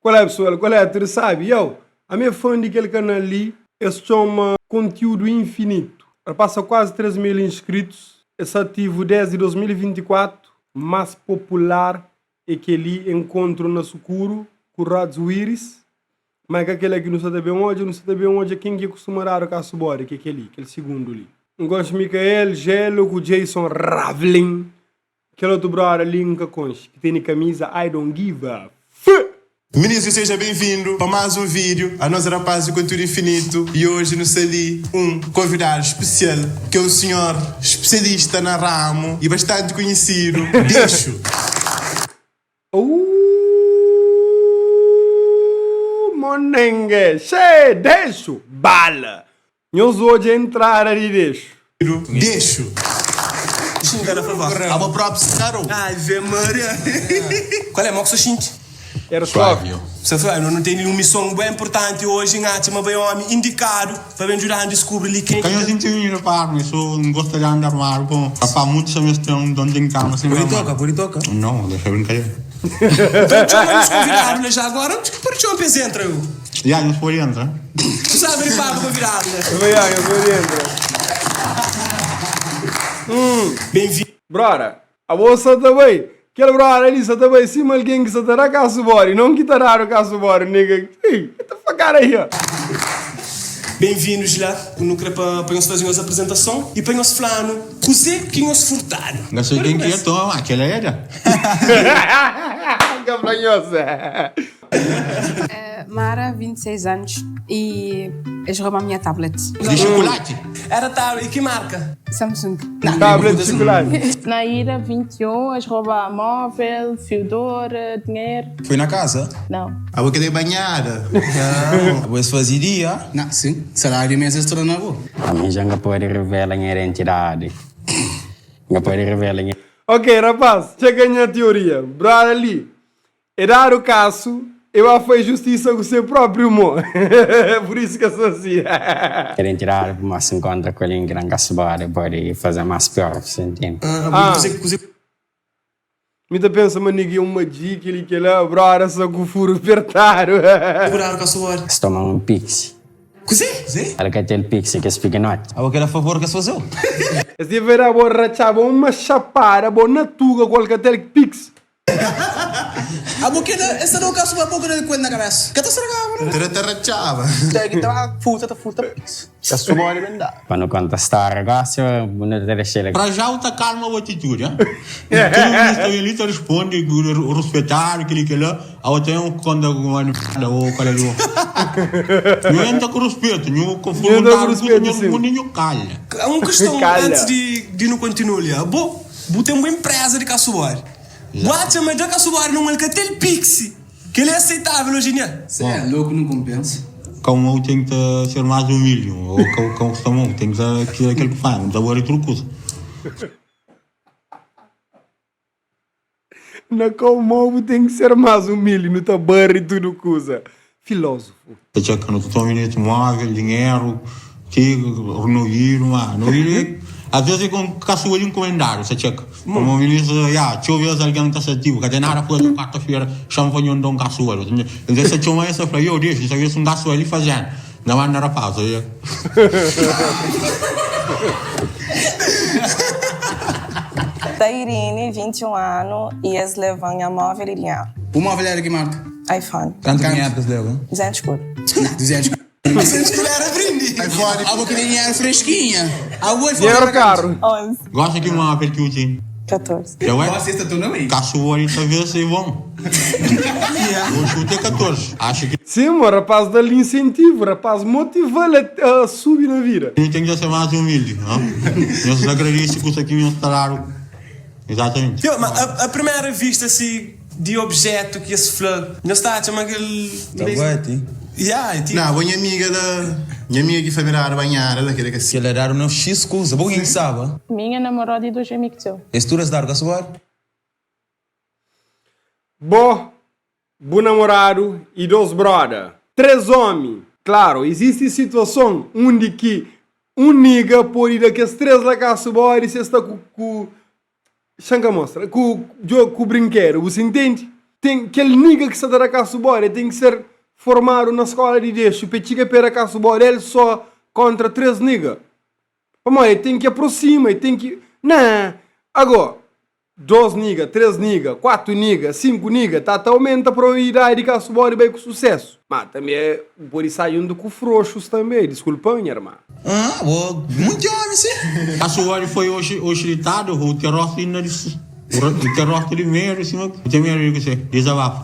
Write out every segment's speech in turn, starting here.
Qual é, pessoal? Qual é? Tu sabe? A minha fã daquele canal ali, esse chama Conteúdo Infinito. Ele passa quase 3 mil inscritos. Esse ativo desde 2024. Mais popular é que ele encontro na Sucuro, com o Radzo Iris. Mas que aquele aqui não sabe bem onde, quem que costuma dar o caso bora, que é aquele segundo ali. Um gosto de Micael, Gelo, com Jason Ravlin. Aquele outro brother ali, que tem camisa I don't give a fuck. Ministro, seja bem-vindo para mais um vídeo. A nossa rapaz do Conteúdo Infinito. E hoje nos ali um convidado especial, que é um senhor especialista na ramo e bastante conhecido, Deixo. Monengue, che, Deixo, bala. Nós hoje entrar ali, Deixo. Deixo. Xingada por favor. Aba próprio caro. Ai, Vê Maria. Qual é, Moxo Xinte? Era suave. Você foi, não tem nenhuma missão bem importante hoje, mas bem homem indicado para ajudar a descobrir quem. Kan je zien te winnen paar me zo een gosta de andar maar bom. Papa muito semestre don't think que assim. Politoca. Não, deixa eu brincar. Então chamamos convidado já agora, por que eu pensei entra eu? Já, nos por entrar. Tu sabe ele paga convidado, né? Eu vou Bem-vindo. Brora, a bolsa também. Aquele brother ali só também, se alguém que só terá caso bora e não quitará o caso bora, nigga. Ei, what the fuck out of here? Bem-vindos lá, não quero para nós fazer uma apresentação e para nós falar cozer que nós furtaram. Não sei quem que é, toma, aquela era. Cabranhosa. Mara, 26 anos, e eles roubam a minha tablet. De chocolate? Era tal, e que marca? Samsung. Tablet de chocolate. Naíra, 21, eles roubam móvel, fio de ouro, dinheiro. Foi na casa? Não. A boca de banhada. Não. Você fazia dia? Não, sim. Salário mês estou na boa. A mim já não pode revelar a identidade. Não pode revelar a... Ok, rapaz, chega a minha teoria. Brother ali, é dar o caso, eu foi justiça com o seu próprio amor. Por isso que eu sou assim. Identidade, mas se encontra com ele em grande caçoada, pode fazer mais pior, você entende? Muita pensa, mas ninguém uma dica, ele que lá, brother, só com o furo apertado. Segurar com a sua hora. Se toma um pixie. Cozer? Ela quer ter pixie que é pequenote. Ah, aquele favor que você fazeu? Se verá borrachar, uma chapada, uma tuga, qualquer tel pix. A boca essa não caso uma boca de quando na cabeça. Que tá estragado. Terra-chava. Tem tá futa. Já subo ali bem dá. Para não contestar o negócio, não te deixar. Para já outra calma a atitude, hein? Todo ministro ele responde, respeitar aquele que lá, a outra é quando uma ou qual é o. Não entra com respeito, não com voluntário, não calha. Uma questão antes de não continuar ali. Bom, tem uma empresa de caçoar. Bate, mas da caçoar não é que tem pixie. Que ele é aceitável hoje em dia. Você é louco, não compensa. Como eu tenho que ser mais humilde, ou como estamos, tem que ser aquele que faz, não está tudo coisa. Na como tem que ser mais humilde, não tá barra e tudo coisa. Filósofo. Está checando o ministro móvel, dinheiro, renovírio, não ir. Às vezes com caçoar encomendado, você checa. Como o ministro, deixa eu ver se alguém está certinho, que tem nada para fazer quarta-feira, champanhe de um caçoar. Então você chama essa para eu, deixa eu ver se um caçoar ali fazendo. Não há nada para fazer. Da Irine, 21 anos, e eles levam a móvel e dinheiro. O móvel era que marca? iPhone. Quanto dinheiro que você leva? 200 escuro. Não, 200 era brinde. A boca de dinheiro fresquinha. A boa Dinheiro caro. 11. Gosta de uma percutinha? 14. Eu é? Nossa, esta tu não é? Caçoar e talvez se vão. O chute é 14. Acho que Sim, o rapaz dá-lhe incentivo, rapaz, motiva-lhe a subir na vida. a gente tem que ser mais humilde, não? Eu agradeço que isso aqui me instalaram. Exatamente. Mas a primeira vista assim, de objeto que esse flor, não está a chamar aquele. Tá bom, Não, minha amiga que foi virar a banhada, ela queria que se ele era um X coisa, bom quem sabe? Minha namorada e dois amigos seus. Estudas dar caçoar? Bom namorado e 2 brother. 3 homens. Claro, existe situação onde que um nigga pode ir daqueles 3 lá cá subir e você está com Xanga mostra, com o brinquedo, você entende? aquele nigga que está da casa embora tem que ser formado na escola de deixo. Para chegar para a casa embora, ele só contra 3 nigga. Mas ele tem que aproximar, ele tem que... Não, agora, 2 nigga, 3 nigga, 4 nigga, 5 nigga, tá aumenta a probabilidade de casa embora e bem com sucesso. Mas também é por isso saindo com frouxos também, desculpa, minha irmã. Ah, muito homem, sim. A sua foi hoje ditado, o terror ainda disse. O terror de meio, assim, o terror que você desabafo.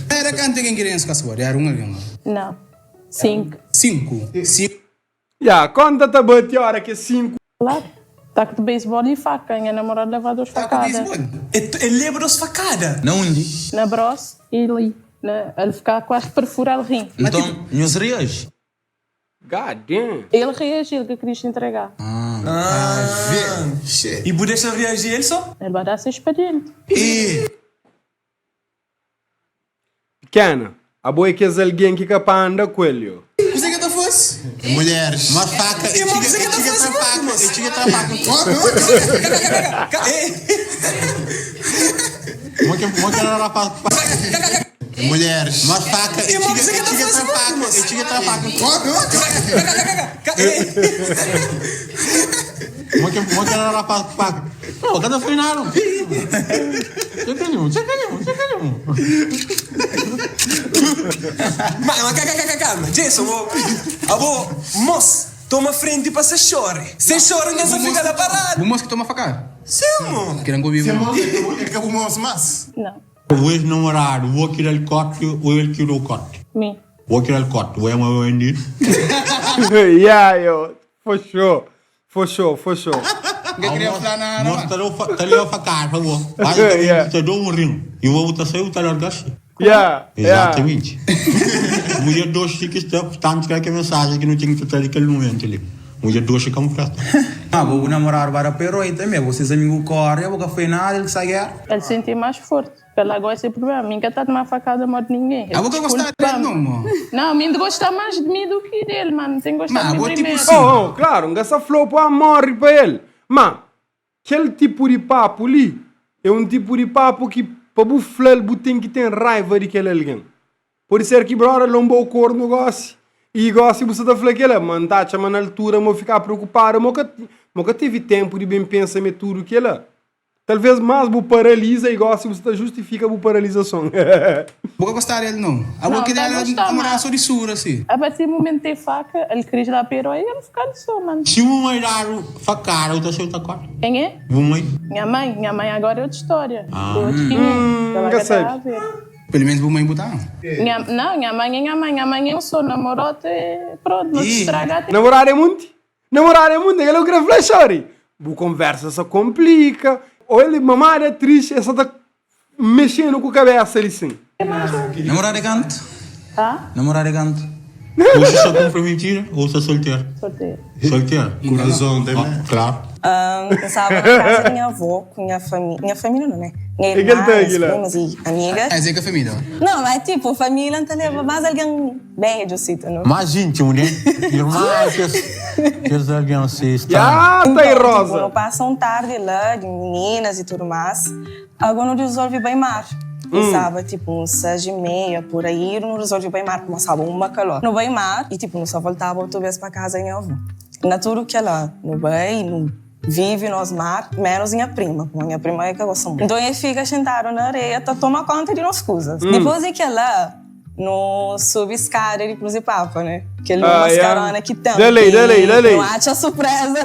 Era quanto quem queria esse caçador? Era um ali, Não. 5. 5. Já, conta a bate a hora que é 5. Claro. Taco de beisebol e faca. Minha namorada leva 2 facadas. Ele leva 2 facadas? Não onde? Na bros e ali. Ele fica quase perfura o rim. Então, nos reais? God damn. Ele reagiu que queria entregar. E por deixar reagir ele só? Ele vai dar seu expediente. Pequena, a boa é que és alguém que capa anda com ele. Você que tá fosse? Mulheres. Uma faca, você que tá Mulheres. uma faca, Não, cada foi nada. Mas calma, Jason, moço, toma frente para você chorar. Você chora nessa fica da parada. O moço que toma facada? Sim, mano. Querem comigo? Acabou o moço, mas. Não. O ex-namorado, vou tirar o corte ou ele tirou o corte? Mim. Vou tirar o corte, vou chamar o vendido. Yeah, yo. For sure. Quem queria falar na... Mostra a facada, por favor. Vai, eu dou um rim. E vou botar saiu, tá largaste. Yeah. Exatamente. Mulher doce que está, tanto que é mensagem que não tinha que estar naquele momento ali. Mulher doce como prata. Vou namorar para pero aí também. Vocês amigos correm, eu vou foi nada, ele sai guerra. Ele sente mais forte. Ela gosta desse problema. Ninguém está de uma facada morte ninguém. Eu vou gostar dele, não, mano. Não, mim gosta mais de mim do que dele, mano. Tem que gostar de mim primeiro. Claro, não essa flor para morrer para ele. Mas, aquele tipo de papo ali, é um tipo de papo que, para buflar, ele tem que ter raiva de aquele alguém. Por isso é que, brother, lombou o cor no negócio. E gosto você da flaquela, mano, tá, chama na altura, eu ficar preocupado, nunca tive tempo de bem pensar em tudo que ela. Talvez mais o paralisa e gosto você justifica a paralisação. Vou gostar dele, não. Eu vou querer namorar só de sura, assim. A partir do momento de faca, ele queria dar pero aí, ele fica ali só, mano. Se uma mãe dar facada, outra seu tá quatro. Quem é? Uma mãe. Minha mãe agora é outra história. Já sei. Pelo menos vou mãe botar. Minha mãe eu sou namorado e pronto, não te estraga. Namorar é muito, ele é o grande flechar. A conversa só complica. Ou ele, mamãe é triste, essa tá mexendo com a cabeça ali sim. Namorar é canto? Namorar é canto. Você está comprometido ou está solteiro? Solteiro. Coração também. Claro. Pensava na casa da minha avó, com minha família. Minha família não, né? Minha irmã, primas e amigas. É que a família? Não, mas tipo, família não te leva mais alguém bem do sítio, não? Mais íntimo, né? Irmã, que alguém assim está. Então, Tá aí, tipo, Rosa. não passam tarde lá, de meninas e tudo mais. Agora não resolve bem mar. Pensava, tipo, uns 6h30, por aí, não resolve bem mar, começava uma calor. No bem mar, e tipo, não só voltava outra vez para casa em avó. Na tudo que ela, no bem, não vive nos mar, menos minha prima. Minha prima é que eu gosto muito. Então ele fica sentado na areia, toma conta de nós coisas. Depois é que ela no sub-escada de Cruzipapa, né? Aquele mascarona que tem. Dele. Não acha surpresa.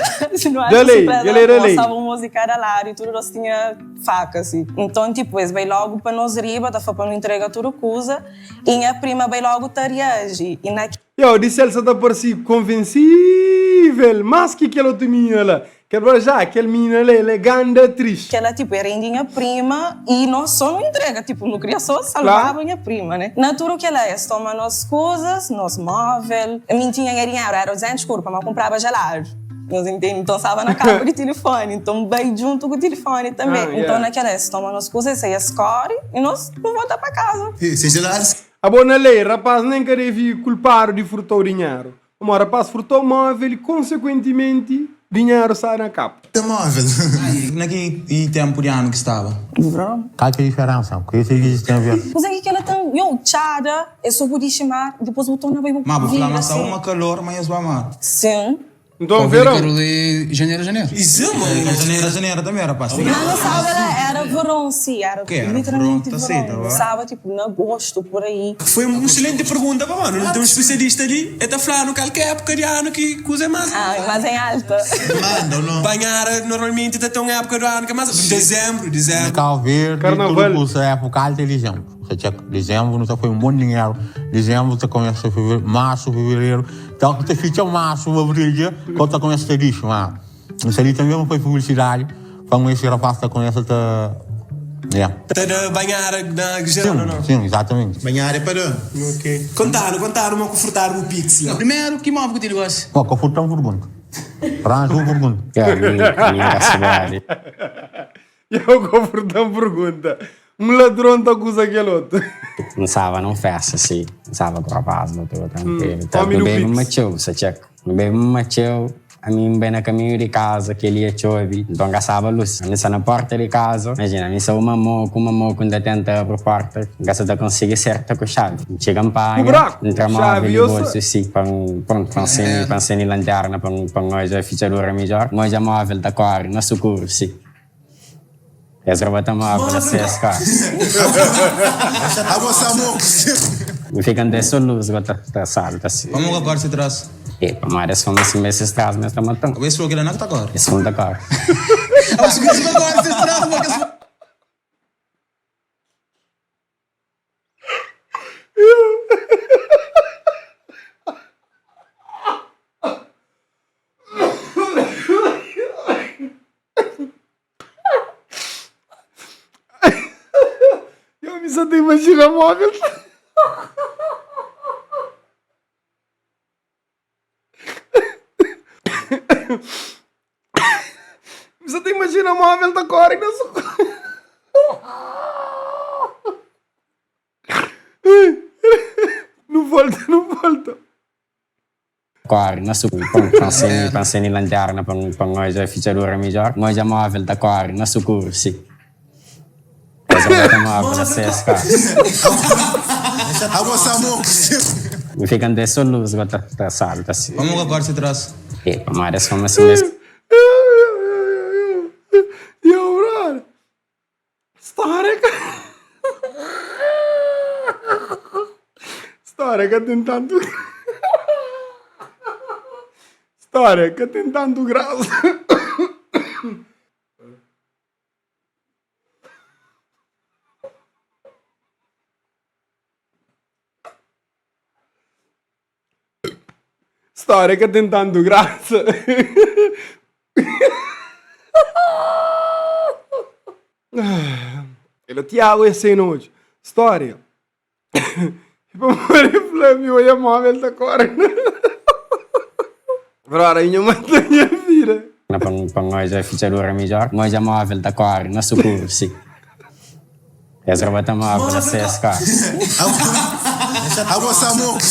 Não acha surpresa. Passava uma música lá e tudo, nós tinha faca, assim. Então, tipo, eles vai logo para nós riba, da para não entregar tudo coisa. E minha prima vai logo reage. E na... Eu disse ela está por si convencível, mas que ela tinha lá. Que agora já, aquele menino ele é ganda triste. Que ela, tipo, era minha prima e nós só não entrega, tipo, não queria só salvar minha prima, né? Na tudo que ela é, toma nas coisas, nos móveis. A minha tinha dinheiro, era 200 curva, mas comprava gelado. Nós entendemos? Então, estava na capa de telefone, então bem junto com o telefone também. Então, naquela, toma nas coisas, você escolhe e nós não voltamos para casa. Seja gelado. A boa lei, rapaz, nem queria culpar de furtar o dinheiro. O rapaz furtou o móvel e, consequentemente, dinheiro sai na capa. É móvel. Naquele tempo de ano que estava. Qual que é a diferença? O que isso tem a ver? Mas é que ela tem, tchada, é só poder chamar, depois o botão não vai Mas vou falar, assim. uma calor, mas vai amar. Sim. Então, verão. Quero ler janeiro. Isso, mano. Janeiro também era pastor. Não, sabe, era verão, sim. Era Que era? literalmente Verão, tá verão. certo, Sabe, tipo, em agosto, por aí. Foi uma excelente pergunta, mano. Não tem um especialista ali. Ele tá falando qualquer época de ano que usa mais. Ah, mas em alta. Manda ou não? Banhar normalmente até uma época do ano que é mais. Dezembro. Cabo Verde, Carnaval. tudo é época de dezembro. Você checa, dezembro não foi um bom dinheiro. Dezembro você começa a fevereiro, março, fevereiro. Então você fica março, abril, quando você começa a ter isso, mas isso ali também foi publicidade. Para conhecer a pasta com essa tá. Tá banhar na geral, não? Sim, exatamente. Banhar é para. Ok. Contaram, uma confortar o Pixel. Primeiro, que móvel que tu gosta? Ó, confortar uma pergunta. Ranjo uma pergunta. A minha caçoar. Eu conforto uma pergunta. Um ladrão tá com aquele outro. Não sabe, não fecha, assim. Não sabe com a paz, não estou tranquilo. Então, Homem não no bebe Pix. macheu, você checa. Não bebe macheu. A mim, bem no caminho de casa, que ele ia chover. Então, gastava a luz. A mim, na porta de casa. Imagina, a mim, só uma moco, quando tenta abrir a porta. Gasta conseguir certa com a chave. Chega um O buraco. entra Chave, móvel, eu bolso, assim, pronto, pensei em lanterna, para nós a fechadura melhor. Nós a móvel da cor, no socorro, sim. Essa roupa móvel, a CSK. A vossa moca. Me fica dessa luz, tá salta, assim. Vamos agora se traz. Mas são assim meses atrás, mas está matando. Talvez foi o que ele não está agora. Esse mundo agora. Vamos agora se traz, porque Eu me só te imagina móvel. Você te imagina móvel da cor e não sou. Não volta. Cor, na sucur. Pensei em lanterna, para nós a fechadura melhor. Nós a móvel da cor, na sucur, sim. Essa roupa móvel, a CSK. A vossa moca. Me fica dessa luz, tá salta, assim. Vamos agora se traz. Mas são assim meses. Eu, brother. História que tem tanto. História que tem tanto graça. História que tem tanto graça. Ele Tiago essa noite. História. Tipo, Flávio, olha móvel da cor. Brora, minha mãe minha filha. Para nós a fechadura melhor. Nós a móvel da cor, na sucur, sim. Essa roupa móvel, a CSK. A vossa moca.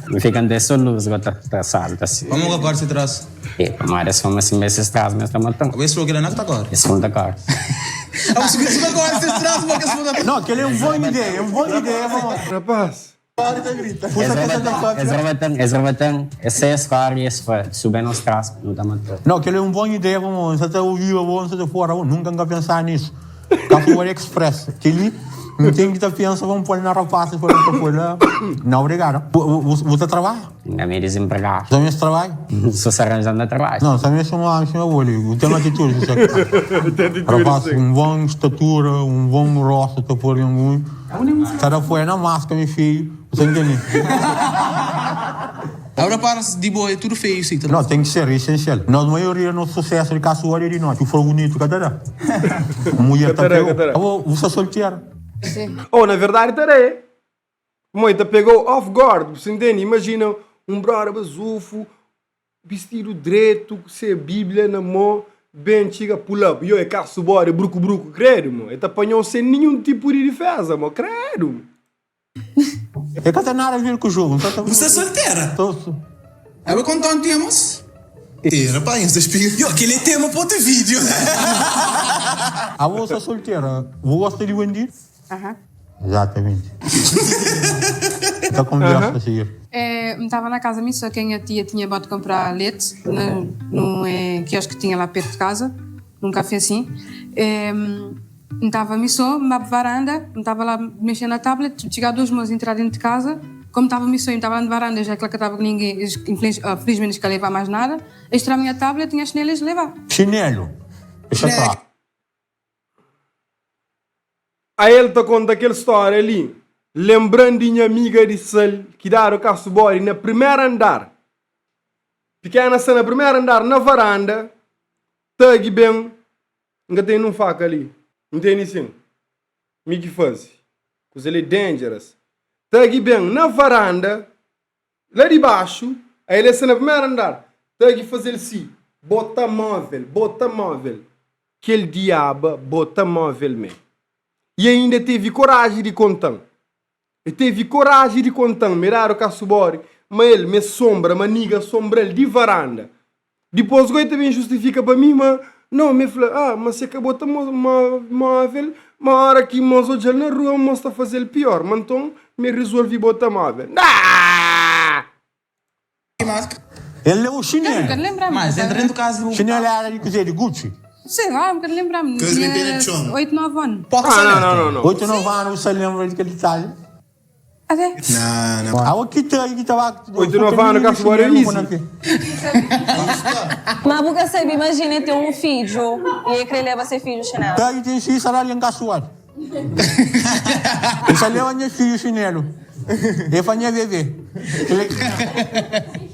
Me fica dessa luz, tá salta, assim. Vamos agora se traz. Mas são assim meses atrás, mas está matando. Talvez foi o que ele não está agora. Esse mundo agora. Vamos agora se traz, porque Não, aquele é uma boa ideia, vamos. Rapaz. Essa roupa tem CSK e esse foi. Subir nos traços, não está matando. Não, aquele é uma boa ideia, vamos. Você está ouvindo, você está fora, nunca nunca pensar nisso. Capoeira Express, aquele não tem que estar pensando, vamos pôr na rapaz, por lá. Não, obrigado. Você trabalha? Ainda me desempregado. Você mesmo trabalha? Só se arranjando a trabalho. Não, você mesmo é o olho. Tem uma atitude, você rapaz, uma boa estatura, um bom rosto, está por algum. Cada foi na máscara, meu filho. Você entende? Agora para de boa, é tudo feio, sim. Não, tem que ser essencial. Nós, a maioria, no sucesso de caçoar de nós. Se for bonito, cadê? Mulher tá pegou. Você é solteira. Sim. Oh, na verdade, tarei. Moita pegou off guard, você entende? Imagina um brother bazufo, vestido direito, com a Bíblia na mão, bem chega, pull up. E eu é caço bora, bruco, credo, mano. Ele apanhou sem nenhum tipo de defesa, mano, credo. É que não tem nada a ver com o jogo. Você é solteira? Eu vou contar um temos. rapaz, essa espiga. Yo, aquele tema para outro vídeo. A moça solteira, vou gostar de bandido? Aham. Exatamente. Então conversa a seguir. Estava na casa minha, só que a minha tia tinha botado comprar leite no quiosque que tinha lá perto de casa, num café assim. Estava a missão, na varanda, estava lá mexendo na tablet, chegaram 2 moços a entrar dentro de casa. Como estava a missão, estava lá na varanda, já que lá que estava com ninguém, felizmente que levar mais nada. Extra a minha tablet, tinha chinelos de levar. Chinelo. Deixa pra. Aí ele tá contando aquela história ali. Lembrando de minha amiga de Sal, que deram o caço-bori no primeiro andar. Pequena cena, no primeiro andar, na varanda. Tag bem. Ainda tem um faca ali. Não tem assim. Me que faz. Coisa ali dangerous. Tag bem na varanda. Lá de baixo. Aí ele está no primeiro andar. Tag fazer assim. Bota móvel. Aquele diabo bota móvel mesmo. E ainda teve coragem de contar. Mirar o caço-bori. Mas ele me sombra, maniga sombra ele de varanda. Depois ele também justifica para mim, mas... Não, me fala, mas você acabou de móvel, uma hora que nós hoje na rua, nós está a fazer pior. Mas então, me resolvi botar móvel. Ele levou chinelo. Eu não quero lembrar-me. Mas entra dentro do caso... Chinelo era de cozer de Gucci? Sei lá, não quero lembrar-me. Coisa de Tinha pena de chão. 8, 9 anos. Não. 8 ou 9 anos, você lembra daquele detalhe? Até? Não. Ah, o que estava... 8 ou 9 anos, caço-bori é easy. Mas porque você imagina ter um filho e ele quer levar seu filho chinelo. Daí tem que ir ali em caçoar. Isso leva meu filho chinelo. Ele faz minha bebê.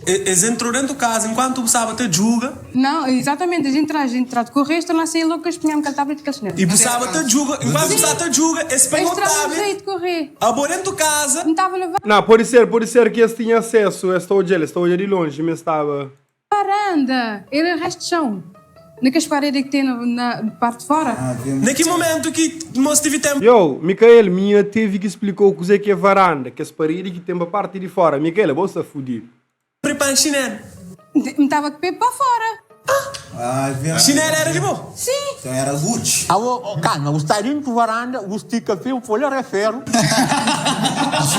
Eles entrou dentro do casa enquanto o Saba te julga. Não, exatamente. A gente entra de correio, estou lá sem louco, espinhamos com a tablet e com a chinelo. E o Saba te julga. Enquanto o Saba te julga, eles pegam o Entrava tablet. de correr. Abor dentro do casa. Não estava a levar. Não, pode ser que eles tinham acesso a esta hoje de longe, mas estava... Varanda. Era o resto de chão. Naquelas paredes que tem na parte de fora. Naquele momento que nós tive tempo. Yo, Micael, minha teve que explicou o que é varanda, que as paredes que tem a parte de fora. Micael, você está fudido. Prepara chinelo. Não estava com o pé para fora. Chinelo era de bom. Sim. Então era Gucci. Calma, você está indo para varanda, você tem café, o folha refero.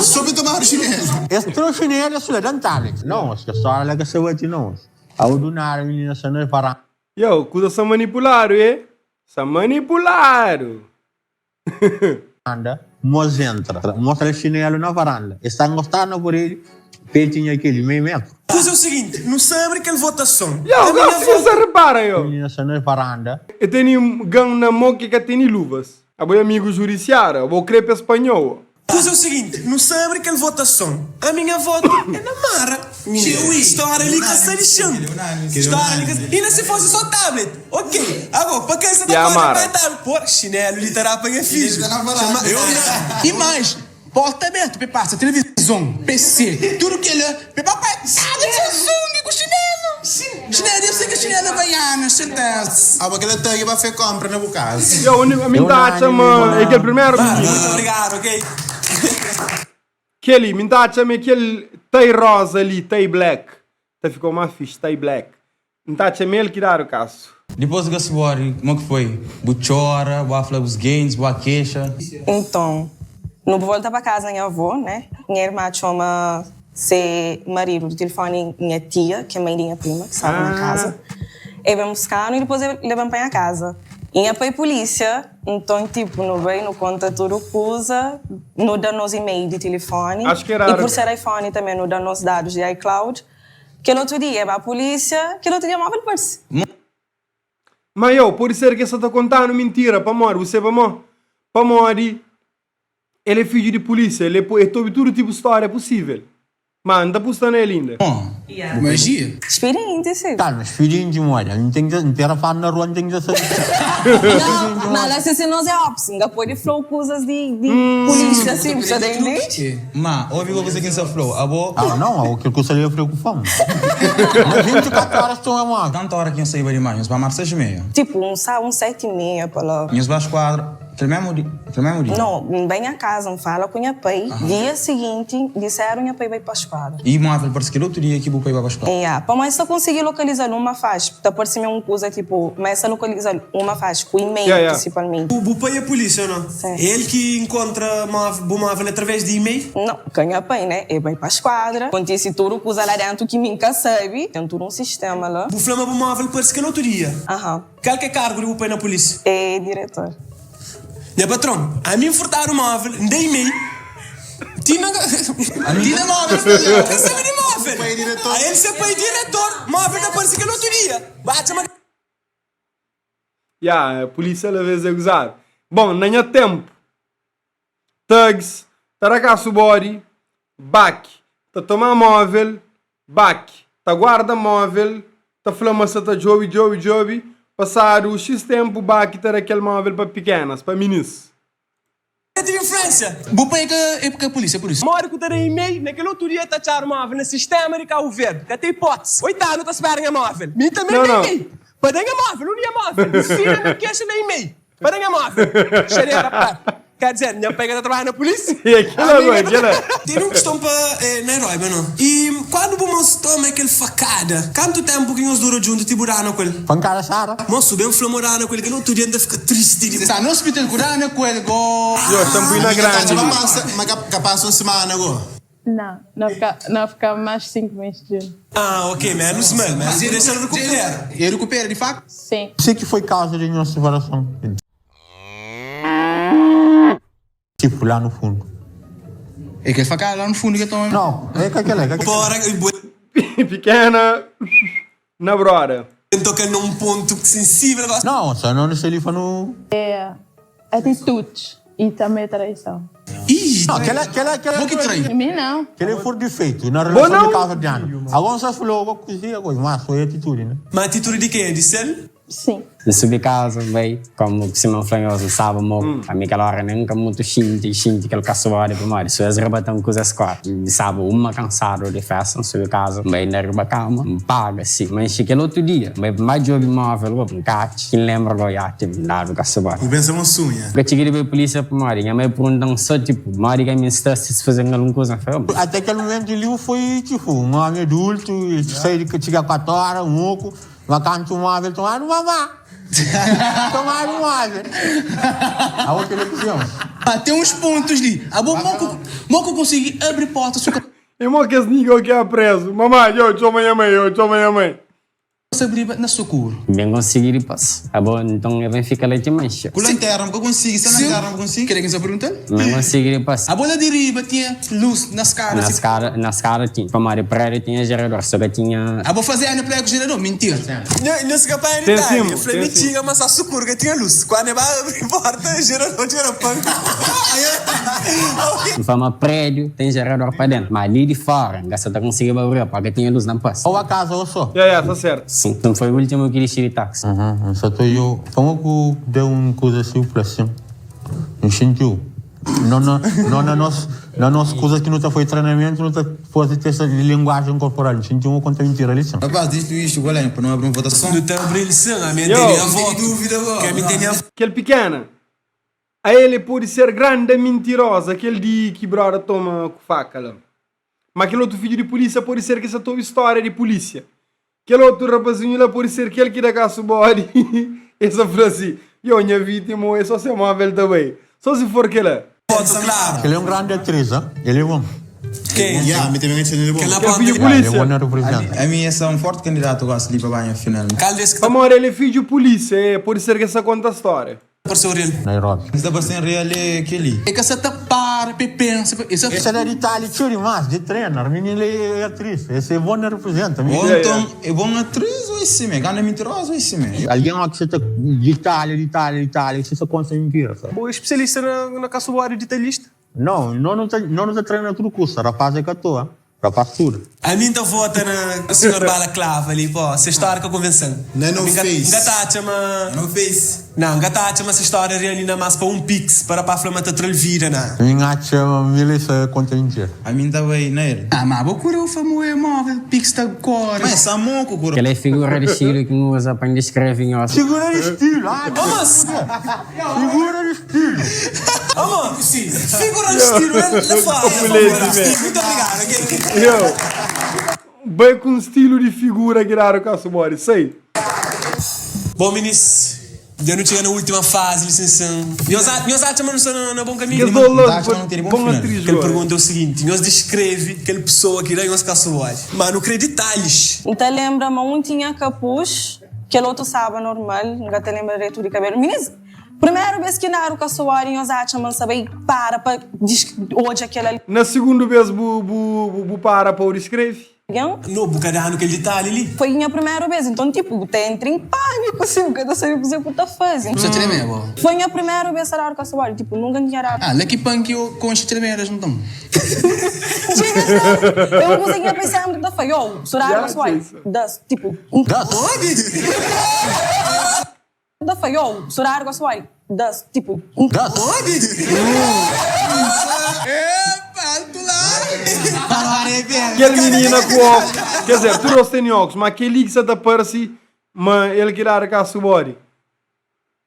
Soube tomar o chinelo. Esse trouxe chinelo, isso é dental. Não, essa história é que você vai ter, não. A do nada, menina, você não é varanda. Yo, coisa são manipularam, São manipularam. Nós entra, mostra o chinelo na varanda. Estão gostando por ele, peitinho aquele meio metro. Coisa é o seguinte, não sabe aquela votação. Yo, você repara, yo. Menina, você não é varanda. Eu tenho ganho na mão que tem luvas. A meu amigo judiciário, eu vou crepe espanhol. Coisa é o seguinte, não sabe aquela votação. A minha voto é na Mara. História ali que você chama. História ali que... E não se fosse só tablet. Ok. Agora, para quem você tá falando tablet? Pô, chinelo, literal, para minha filha. E mais, porta aberta, passa, televisão, PC, tudo que ele é. Papai, Samsung com chinelo. Chinelo, eu sei que chinelo é baiano, certeza. Ah, porque ele tem que fazer compra na casa. Yo, a minha taxa, mano, é aquele primeiro. Muito obrigado, ok? Aquele, minha taxa, aquele tai rosa ali, tai black. Tá ficou mais fixe, tai black. Minha taxa, ele que dá o caso. Depois do Gaspari, como é que foi? Buchora, boa falar os games, boa queixa. Então, não vou voltar para casa minha avó, né? Minha irmã chama ser marido do telefone minha tia, que é mãe da minha prima, que estava na casa. Ele vai buscar e depois levamos para a casa. E foi polícia, então, tipo, não veio, não conta tudo coisa, não dá nos e-mail de telefone. Acho que era. E por ser iPhone também, não dá nos dados de iCloud. Que no outro dia vai a polícia, que no outro dia móvel depois. Mas eu, por ser que você está contando mentira, para morrer, você vai morrer. Para morrer, ele é filho de polícia, ele é todo tipo de história possível. Mas não está postando ele ainda. Magia. Experiente, sim. Tá, mas filhinho de molha, não tem que ter fã na rua, não tem que ser. Não, mas assim não é óbvio, ainda pode falar coisas de polícia, assim, você entende? Mas, ouve o que você quer falou, a boa... Ah, não, o que você lhe preocupa. Mas 24 horas estão a Tanta hora que eu saí de mais, para mais 6h30. Tipo, 7h30 para lá. Nós vais quadro, Tre mesmo dia? Não, bem a casa, não fala com a pai. Dia seguinte, disseram que a pai vai para a esquadra. E móvel, parece que outro dia que o pai vai para a escola. Para mais só conseguir localizar uma faixa, tá por cima uma coisa tipo, mas só localizar uma faixa, com e-mail principalmente. O pai é a polícia, não? Sim. Ele que encontra o móvel através de e-mail? Não, quem é pai, né? Ele vai para a esquadra, acontece tudo coisa lá dentro que nunca sabe, tem todo um sistema lá. O flama do móvel parece que é outro dia. Qual que é cargo do pai na polícia? É diretor. Meu patrão, a mim furtaram o móvel, dei e-mail. Tinha móvel, recebe de móvel. Aí ele se foi diretor, móvel da parece que é outro dia. Bate uma... A polícia às vezes é gozado. Bom, nem há tempo. Thugs, taracaço body, back. Tá tomar móvel, back. Tá guarda móvel, tá flama-se, tá jobi. Passar o X tempo, back, ter aquele móvel para pequenas, para minis. Tem influência. Bupa é porque é polícia, por isso. Mora que eu e-mail, naquele outro dia tá o móvel no sistema de Cabo Verde. Que tem hipótese. 8 anos tá esperando o móvel. Me também tem e-mail. Para dar móvel, não é móvel. Ensina-me que é e-mail. Para dar móvel. Xereira, pá. Quer dizer, minha pega tá trabalhando na polícia. E aquilo. Tem uma questão para Nairobi, não? E quando o moço toma aquele facada, quanto tempo que nós dura junto e buraco com ele? Pancada, Sara. Moço, bem flamorado com ele, que no outro dia ainda fica triste. Está no hospital curando com ele, go. Estamos na grande. Mas capaz uma semana agora. Não fica mais 5 meses de junho. Ok, menos mal. Mas ele deixa ele recuperar. Ele recupera, de facto? Sim. Sei que foi causa de minha separação. Tipo, lá no fundo. É que ele facada lá no fundo que toma. Não, é que aquela. Pequena, na brora. Toca num ponto sensível. Não, só não se ele foi no... É atitudes e também traição. Não, aquela... Vou que trai. Em mim, não. Aquele for defeito, na relação de casa de ano. Agora só falou, vou cozinhar coisa, mas foi atitude, né? Mas atitude de quem? De cel? Sim. Eu subi casa, bem, como o Simão Flanhoso sabe, a mim aquela hora nunca muito xinte, aquele caçoado para mim. Se eu rebatão com as quatro, sabe, uma cansado de festa, subi casa, bem, na riba calma, paga, sim. Mas aquele outro dia, bem, mais de ouvir móvel, um cat, que lembra do iate, lá do caçoado. Eu penso uma sonha. Porque cheguei de polícia para mim, a minha pergunta só, tipo, Mari que me está se fazendo alguma coisa, até aquele momento de livro foi, tipo, um homem adulto, saiu de chegar 4 horas, um oco, uma canta um móvel, tomaram mamá. Tomaram um móvel. A outra televisão. Tem uns pontos ali. A boca, moco consegui abrir porta. E mo que esse ninguém que é preso. Mamãe, eu sou mãe. Você abrir na socorro. Bem conseguir ir passo. Ah, bom, então eu venho ficar lá de mancha. Com lanterna, não consigo. Se a lanterna não consigo. Querem que você pergunte? Bem conseguir ir passo. A bola de riba tinha luz nas caras. Nas caras tinha. Para Mário Pereira tinha gerador, só que tinha... A vou fazer a prego gerador, mentira. Não se capaz de dar. Eu falei, mentira, mas a socorro que tinha luz. Quando eu abri a porta, gerador tinha pão. Fama prédio, tem gerador para dentro. Mas ali de fora, gasta tá conseguindo abrir, porque tinha luz na passa. Ou a casa, ou só. Tá certo. Sim, então foi o último que eles tiraram táxi. Só tô eu. Como que deu uma coisa assim para cima? Eu sentiu. Não na nossa coisa que não tá foi treinamento, não tá foi teste de linguagem corporal. Sentiu uma conta mentira ali. Rapaz, diz isto, Guilherme, para não abrir uma votação. Não está abrindo lição, a minha teria voto. Dúvida agora. Aquele pequena. A ele pode ser grande e mentirosa, aquele de que brora toma com faca lá. Mas aquele outro filho de polícia pode ser que essa tua história de polícia. Aquele outro rapazinho lá pode ser aquele que dá caço body. Essa frase. E a minha vítima é só ser móvel também. Só se for aquele. Claro. Ele é um grande atriz, hein? Ele é bom. Quem? Me também é bom. Aquele filho de polícia. A minha é um forte candidato, eu gosto de ir para banho, final. Amor, ele é filho de polícia, pode ser que essa conta a história. Nairobi. Está parecendo real é aquele. É que você tá para, pensa. Esse é de Itália, tio mais, de treinar. Menino é atriz. Esse é bom, representa. Ou então, é bom atriz ou esse mesmo? Gana mentiroso ou esse mesmo? Alguém que você tá de Itália, você só conta mentira, sabe? O especialista na caçoária de detalhista? Não tá treinando tudo curso. Rapaz é que eu tô. Já está tudo. A mim então vota na senhora Balaclava ali, pô, essa história que eu conversando. Não fez. Não fez. Não, gatacha, mas essa história ainda mais para pix, para a flamata trelvira, não. Minha acha milícia contra inteiro. A mim também, né? Mas vou curar o famoso móvel, pix da cor. Mas essa moco, cura. Aquela é figura de estilo que usa para descrever em osso. Figura de estilo, Vamos! Figura de estilo. Vamos! Figura de estilo, ele fala. Muito obrigado. Eu, bem com estilo de figura que era o Caçamori, sei. Bom, ministro, eu não tinha na última fase, licença. Nós achamos na bom caminho. Bom atriz. Ele pergunta o seguinte: nós descreve aquela pessoa que dá em Caçamori, mas não crê detalhes. Então lembra-me, um tinha capuz, que o outro estava normal, nunca te lembra direito de cabelo. Ministro, primeira vez que naram Caçamori, nós achamos saber para hoje aquela ali. Na segunda vez, bu para o descreve. Não, bocadano aquele detalhe ali. Foi a minha primeira vez, então, tipo, te entra em pânico, assim, porque eu não sabia o que você tá fazendo. Você treme, bom? Foi a minha primeira vez a dar Caçamori, tipo, nunca tinha dado. Lucky Punk eu com as tremeras, não estão? Eu não conseguia pensar muito da foi, surar Caçamori, tipo... Da foi, surar Caçamori, tipo... Aquele menino com óculos. Quer dizer, tu não tem óculos, mas aquele que se aparece, mas ele que era Caçamori.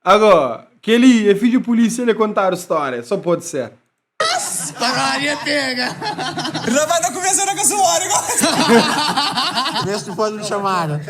Agora, aquele é filho de polícia, ele contar a história, só pode ser. Paródia pega! Levanta a conversa na Caçamori agora! Vê se pode me chamar.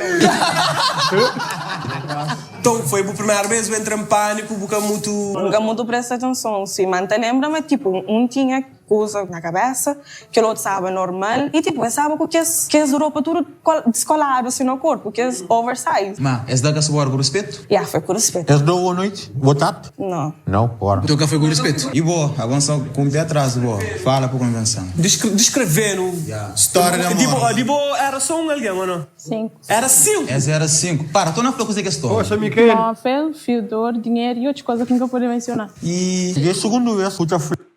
Então, foi a primeira vez, eu entrei em pânico, porque muito presta atenção, sim, mas te lembra-me, tipo, um tinha coisa na cabeça, que o outro estava normal, e tipo, eu estava com que as roupas tudo descolado assim no corpo, que as oversize. Mas, esse da Caçamori com respeito? Foi com respeito. Esse deu boa noite? Boa tarde? Não. Não, bora. Teu café com respeito? E boa, avança com o pé atrás, boa. Fala por convenção. Descrevendo. História de amor. Tipo, era só um alguém, mano? 5. Era 5? Essa era 5. Para, tu não falou coisa que é história. Poxa, Micael. Móvel, fiador, dinheiro e outras coisas que nunca podia mencionar. E a segunda vez, puta frio.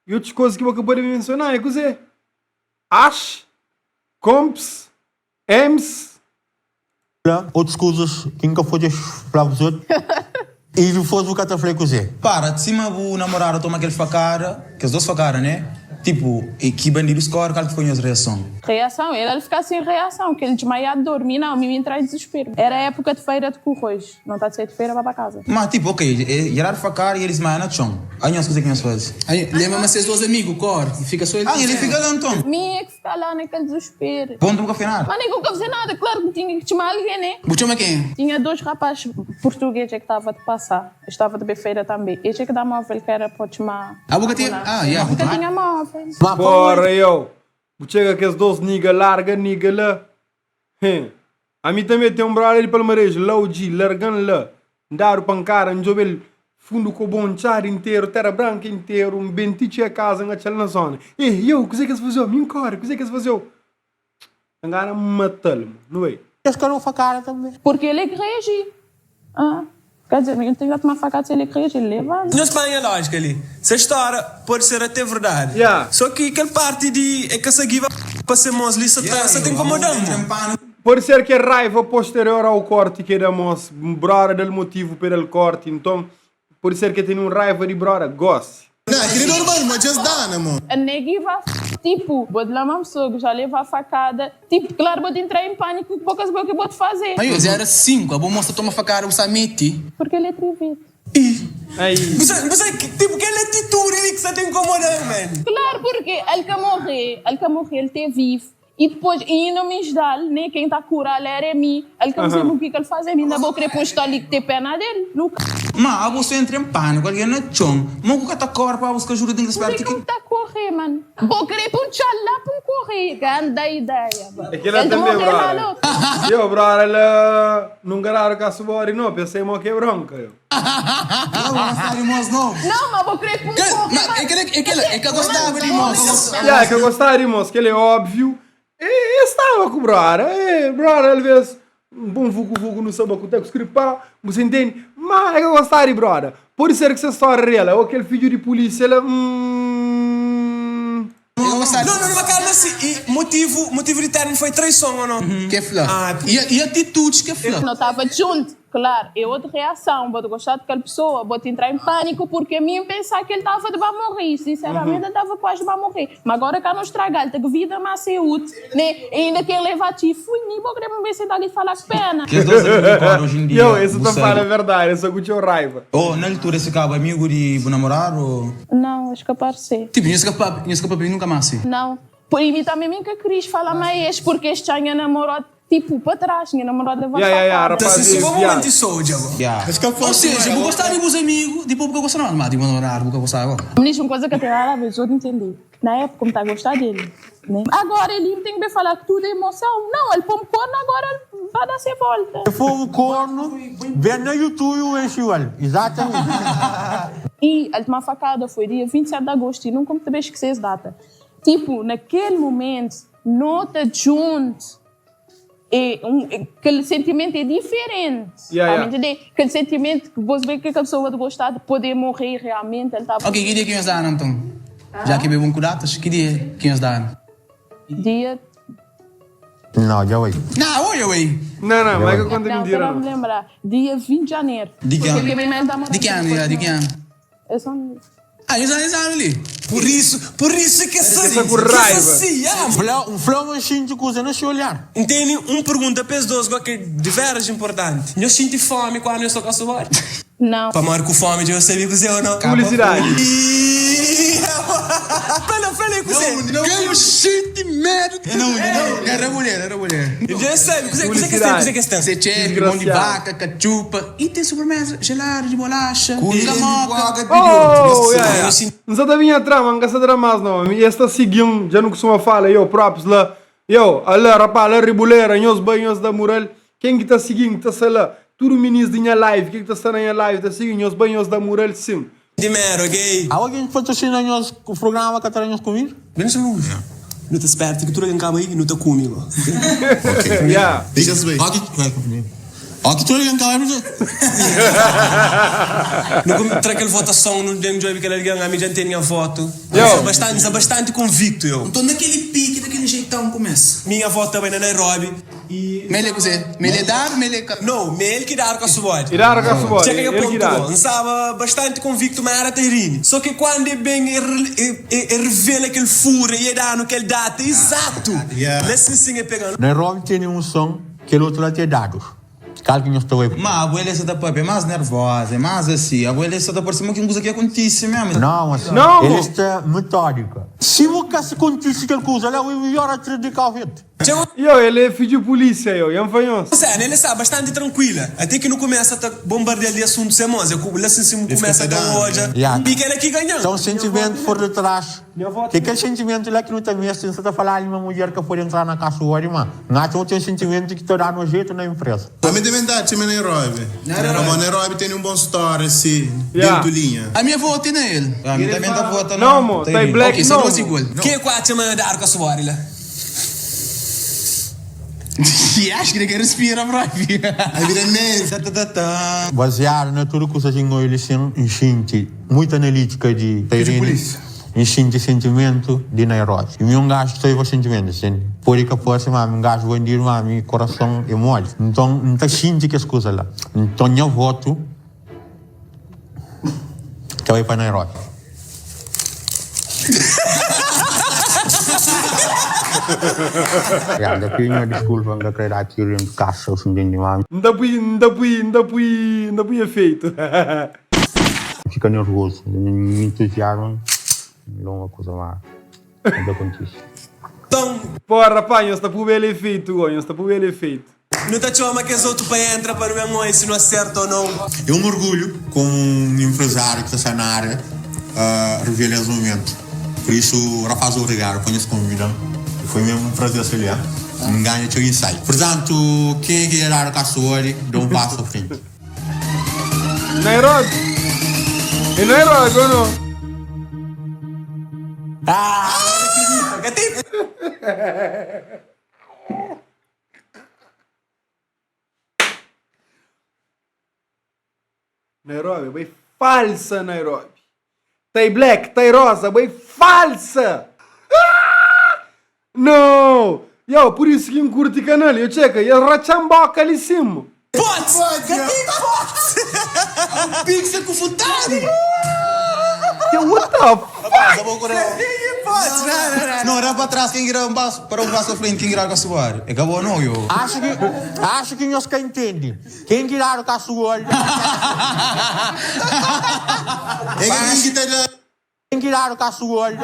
E outras coisas que eu acabei de mencionar é que você Ash, Comps, Ems. Outras coisas que nunca pode falar para os outros. E depois o que eu falei com você. Para, de cima o namorado toma aquele facada, que as duas facadas, né? Tipo, e que bandido escorre, qual que foi a reação? Reação? Ele ficar sem reação, que ele desmaiado de dormir, não, me entrar em desespero. Era época de feira de curros, não está de ser de feira, vai para casa. Mas tipo, ok, gerar facada e ele desmaia no chão. Aí as coisas que nós fazemos. Lembra-me vocês dois amigos, cor, e fica só ele. Ele fica lá então. Me é que ficar lá naquele desespero. Bom, nunca fez nada. Mas nem nunca fiz nada, claro que tinha que chamar alguém, né? Chama quem? Tinha 2 rapazes portugueses que estavam de passar. Eu estava de feira também. Este é que dá móvel que era para chamar. A boca tinha. Nunca tinha móvel. Bora, eu. Chega que as duas nigga larga, nigga lá. A mim também tem um brother de palmarés, Lauji, largando lá. Dar o pancara, um jovem fundo com bom char inteiro, terra branca inteiro, um bentiche a casa, naquela na zona. E eu, o que é que se fazeu? Minha cara, o que é que se fazeu? Agora matá-lo, não é? Esse cara não facada também. Porque ele é que reagir. Quer dizer, não tem que tomar facada se ele é que reagir, ele leva. Na Espanha, lógica ali. Essa história pode ser até verdade. Só que aquela parte de é que essa guiva para ser ali, você tem incomodando. Pode ser que a raiva posterior ao corte que damos, brora del motivo para o corte, então pode ser que tenha um raiva de brora, goste. Não, aquilo é normal, mas just dá, amor. A neguiva, tipo, vou lá uma pessoa que já leva a facada, tipo, claro, vou entrar em pânico, poucas coisas que vou te fazer. Mas eu era 5, a boa moça toma facada, você mete. Porque ele é atrevido. Aí. Você, tipo, que ele é atitude ali que você tem incomodando, mano. Claro, porque ele quer morrer, ele está vivo. E depois, e não me dá, né? Quem está curado era mim. Ele quer saber o que ele faz, ainda vou querer postar ali que tem pena dele. Mas a você entra em pânico, alguém não é chão. Mas o que está correndo para buscar ajuda de despertar? Por que está a correr, mano? Vou querer punchar lá para correr. Grande ideia. É que ele também, brother. Eu, brother, ele não gararam Caçamori, não. Pensei que é bronca, eu. Não, mas vou querer punchar. É que eu gostava de moço. É que eu gostava de moço, que ele é óbvio. E estava com o brother. Brother, às vezes, um bom vucu no samba com o teco escripar, você entende? Mas é que eu gostava de brother. Pode ser que essa história real, ou aquele filho de polícia, ele... Não, calma, e motivo de término foi traição ou não? Que é flor. E atitudes que é flor. Não estava junto. Claro, é outra reação. Vou gostar daquela pessoa, vou entrar em pânico porque a mim pensar que ele estava de morrer. Sinceramente, ele estava quase de morrer. Mas agora que não estragar, ele tem vida mais saúde, né? E ainda quer levar a ti, fui, nem vou querer me sentar ali e falar que pena. Que as duas hoje em dia. Yo, isso tá falando a verdade, isso é com teu raiva. Oh, na altura esse cabo amigo de namorar ou... Não, acho que aparecer. Tipo, não escapa pra mim nunca mais. Não. Por mim também nunca quis falar mais porque este ano namorou tipo para trás, minha namorada vai rapaz. Isso foi um momento de saúde agora. Ou seja, eu vou gostar de meus amigos, depois porque eu gosto não, mas de namorar, porque eu gosto agora. Me diz uma coisa que até a vez eu não entendi. Na época, como está a gostar dele, né? Agora ele tem que falar que tudo é emoção. Não, ele põe um corno, agora ele vai dar sem volta. Se for um corno, vem no YouTube o enxual. Exatamente. E a última facada foi dia 27 de agosto e nunca me também esqueci essa data. Tipo, naquele momento, nota junto. Aquele sentimento é diferente. Aquele sentimento que você vê que a pessoa vai gostar de poder morrer realmente. Ele tá... Ok, que dia que nós dá, então? Já que bebam curatas, que dia que nós dá? Dia... Não, já oi. Não, oi. Não, mas que quando me não me lembrar. Dia 20 de janeiro. De que ano? De que ano? Eu sou... exame ali. Por isso que essa com raiva. Um flow de coisa não se olhar. Entende? Pergunta para os dois que é de veras importante. Eu sinto fome quando eu estou com a sua. Não. Para morrer com fome, eu sei que ou não. Publicidade. Falei com você. Não, eu sinto medo. Não, era mulher. Já sabe, você questão. Você chefe, mão de vaca, cachupa. E tem sobremesa, gelado de bolacha, camoca. Não sabe da minha trama, não gasta dramas não. E esta seguindo, já não costuma falar, eu próprios lá. Alá, rapaz, alá, ribuleira, nós banhos da mural. Quem que tá seguindo, tá sei lá. Tudo ministro da live, quem que tá na live, tá seguindo, nós banhos da mural, sim. De mero, ok? Alguém patrocina o programa que está comigo? Bem, não está esperto, que tudo que acaba aí, não está comigo. Ok. Yeah. Diga-se bem. Ó, que tu liga cá, não traga aquela votação, não tem jogo que ele a mim já tem a voto. Bastante convicto eu. Então naquele pique, daquele jeitão começa. Minha voto também na Nairobi. Mele você, mele dar, mele não, mele que dar com a sua. Dar com a sua. Chega que ponto, não sabe bastante convicto, mas era terrível. Só que quando é bem revela aquele furo e dá no que ele dá, exato. Nesse sim é pegando. Nairobi tem um som que o outro lá tem dados. Calma, estou aí. Mas a abuela está mais nervosa, mais assim. A abuela está por cima que uma coisa que acontece mesmo. Não, assim. Não, ele está metódica. Se você se acontece aquela coisa, ele é o melhor atriz de calvete. Ele é filho de polícia, eu fanhoso. Sério, ele está bastante tranquila. Até que não começa a bombardear ali assuntos semos. Ele assim começa a dar hoja. E que ele aqui ganhando. São sentimentos por detrás. Que aquele sentimento lá que não está mesmo, você está falando de uma mulher que pode entrar na casa hoje, mas não tem um sentimento que está dando jeito na empresa. A minha verdade, também Nairobi. Nairobi tem um bom story, assim, dentro linha. A minha volta é ele. A minha também está volta. Não, mo, tá em black, não. Quem é que você mandar com a sua lá? E acho que ele quer respirar pra vida. Baseado na tudo que vocês enxergam, enchente, muito analítica de enchente sentimento de Nairobi. E meu gajo só é sentimento, assim. Por isso que pode ser, meu gajo vai dizer, meu coração é mole. Então, não está sente que as coisas lá. Então, eu voto que vai para Nairobi. Depois minha desculpa, não quero atirar em casa, eu sou de mim. Não fui efeito. Fica nervoso, me entusiasma, não é uma coisa má. Não acontece. Então, porra, rapaz, está por ele efeito, está por ele efeito. Não está chama que os outros para entrar para ver mais se não acerta ou não. Eu me orgulho como um empresário que está na área revelar esse momento. Por isso, rapaz, obrigado por nos convidar. Foi mesmo um prazer ser ali. Me ganha teu ensaio. Portanto, quem quer dar a caçoeira, dá um passo à frente. Nairobi? É Nairobi ou não? Nairobi, bem falsa Nairobi. Tem black, tem rosa, bem falsa. Não! Yo, por isso que curte o canal, eu checa, e a rachamboca ali em cima. Pots! Cadê pots? Pizza com futari! What the fuck? Não, era para trás, quem irá para o braço à frente, quem irá com a suar. Acabou, não, eu. Acho que nós que entende. Quem tirar o caçoolho? Quem tirar o caçoolho?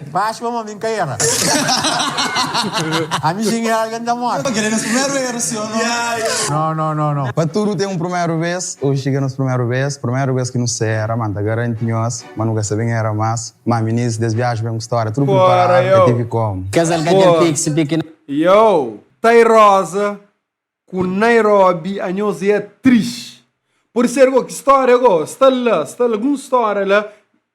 Baixo para uma brincadeira. A minha senhora ganda morte. Querendo primeiro erro, senhor, não? Não. Para tudo tem primeiro vez, hoje chega nos primeiro vez que não sei, era, mano, garante nós, mas nunca sabia era mais, mas ministro das viagens, bem história, tudo preparado, eu tive como. Casal que pix pequeno. Yo, Tay Rosa com Nairobi a nós é triste. Por ser que história está lá alguma história lá.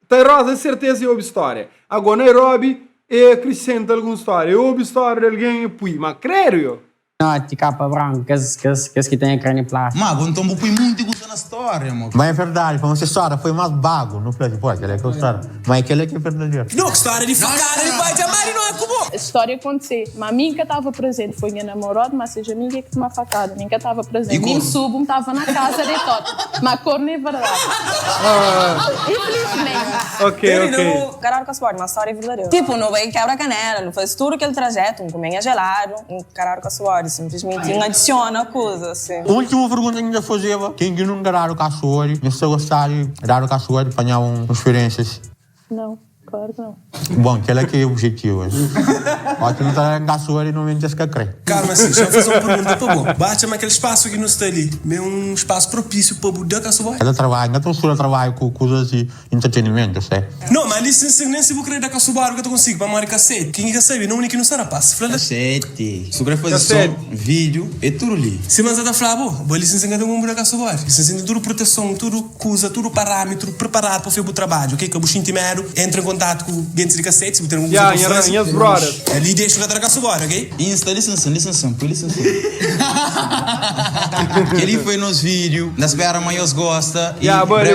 Tay Rosa é certeza houve história. Agora Nairobi acrescenta alguma história. Houve história de alguém e pui, mas creio eu. Não, de capa branca, que tem a carne plástica. Mas então vou pôr muito gosto na história, mano. Mas é verdade, foi uma história, foi mais bago no Flash. Pô, aquela é que história. Mas aquela é que é verdadeira. Não, que história de facada de pai de amar não é como. A história aconteceu. Mas a minha que estava presente foi minha namorada, mas seja a minha que tomou facada. Minha que estava presente. Minha subum estava na casa de todo. Mas cor não é verdade. Infelizmente. Ok. Caralho, com a suor, uma história verdadeira. Tipo, não veio quebra-canela, não faz tudo aquele trajeto, não comia gelado, caralho com a suor. Simplesmente adiciona coisa, assim. A última pergunta que ainda fazia, quem que não dar o caçoolho, se eu gostar de dar o caçoolho, apanhar umas experiências. Não, claro que não. Bom, aquele é que é o objetivo. Ótimo, não está em caçoolho e não vende esse que crê. Calma, assim, deixa eu fazer uma pergunta para bom. Bate-me aquele espaço que não está ali. É um espaço propício para o Buda caçoolho. Ela trabalha, ainda estou trabalho com coisas de entretenimento, sei. Não, mas ali nem se vou querer dar caçoolho que eu consigo para amar cacete. Quem quer saber? Não único que não será passo. Cacete. Se eu querer fazer som, vídeo, é tudo ali. Se mas está falando, boa licença que eu um Buda caçoolho. Licença tudo proteção, tudo coisa, tudo parâmetro preparado para fazer o trabalho, ok? Que eu buxinho primeiro, entra em contato com gente de cacete, se eu ter um Minhas brothers. ali deixa o cara caçoolho, ok? Insta, licença. Que ali foi nos vídeos, nas beira maiores gosta. Buddy.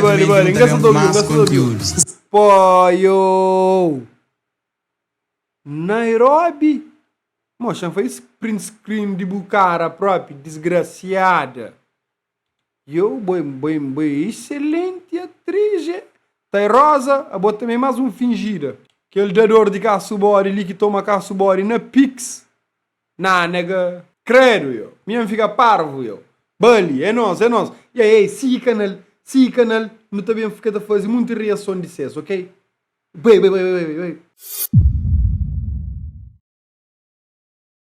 Engraçado conteúdos. Pô, yo. Nairobi. Moxa, foi print screen de Bucara próprio, desgraciada. Eu, boi, excelente atriz. Tay Rosa, a botar também mais um fingida. Aquele dador de caçubori ali que toma caçubori na Pix. Na nega, credo eu. Minha fica parvo eu. Bali, é nós. E aí, se canal, não também fica a fazer muita reação de acesso, ok? Bem.